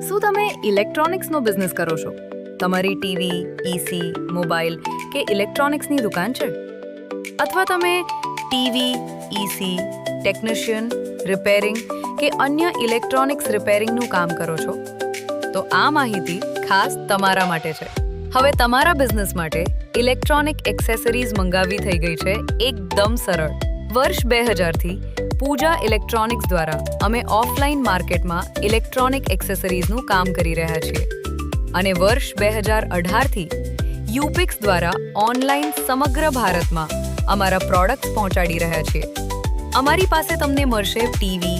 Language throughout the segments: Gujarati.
શું તમે ઇલેક્ટ્રોનિક્સનો બિઝનેસ કરો છો? તમારી ટીવી, પીસી, મોબાઈલ કે ઇલેક્ટ્રોનિક્સની દુકાન છે? અથવા તમે ટીવી, ઈસી, ટેકનિશિયન, રિપેરિંગ કે અન્ય ઇલેક્ટ્રોનિક્સ રિપેરિંગનું કામ કરો છો? તો આ માહિતી ખાસ તમારા માટે છે. હવે તમારા બિઝનેસ માટે ઇલેક્ટ્રોનિક એક્સેસરીઝ મંગાવી થઈ ગઈ છે એકદમ સરળ. વર્ષ 2000થી પૂજા ઇલેક્ટ્રોનિક્સ દ્વારા અમે ઓફલાઈન માર્કેટમાં ઇલેક્ટ્રોનિક એક્સેસરીઝનું કામ કરી રહ્યા છીએ અને વર્ષ 2018થી યુપિક્સ દ્વારા ઓનલાઈન સમગ્ર ભારતમાં અમારા પ્રોડક્ટ્સ પહોંચાડી રહ્યા છીએ. અમારી પાસે તમને મળશે ટીવી,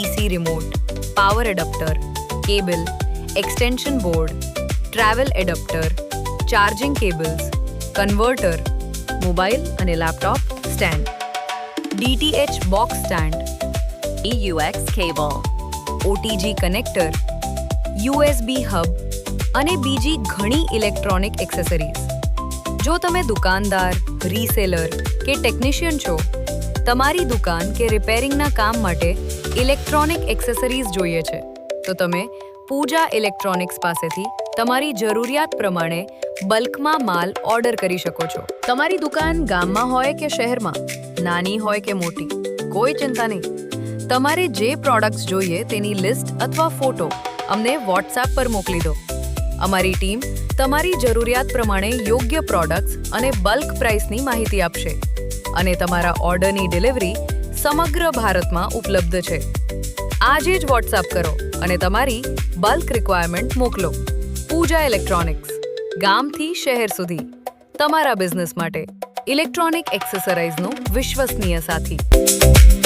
ઈસી remote, power adapter, cable, extension board, travel adapter, charging cables, converter, mobile અને laptop stand, DTH box stand, EUX cable, OTG connector, USB hub અને બીજી ઘણી ઇલેક્ટ્રોનિક એક્સેસરીઝ. જો તમે દુકાનદાર, રીસેલર કે ટેકનિશિયન છો, તમારી દુકાન કે રિપેરિંગના કામ માટે ઇલેક્ટ્રોનિક એક્સેસરીઝ જોઈએ છે, તો તમે પૂજા ઇલેક્ટ્રોનિક્સ પાસેથી તમારી જરૂરિયાત પ્રમાણે બલ્કમાં માલ ઓર્ડર કરી શકો છો. તમારી દુકાન ગામમાં હોય કે શહેરમાં, નાની હોય કે મોટી, કોઈ ચિંતા નહીં. તમારે જે પ્રોડક્ટ્સ જોઈએ તેની લિસ્ટ અથવા ફોટો અમને વોટ્સએપ પર મોકલી દો. અમારી ટીમ તમારી જરૂરિયાત પ્રમાણે યોગ્ય પ્રોડક્ટ્સ અને બલ્ક પ્રાઇસની માહિતી આપશે અને તમારા ઓર્ડરની ડિલિવરી સમગ્ર ભારતમાં ઉપલબ્ધ છે. આજે જ વોટ્સએપ કરો અને તમારી બલ્ક રિક્વાયરમેન્ટ મોકલો. પૂજા ઇલેક્ટ્રોનિક્સ, ગામથી શહેર સુધી, તમારા બિઝનેસ માટે ઇલેક્ટ્રોનિક એક્સેસરીઝનો વિશ્વસનીય સાથી.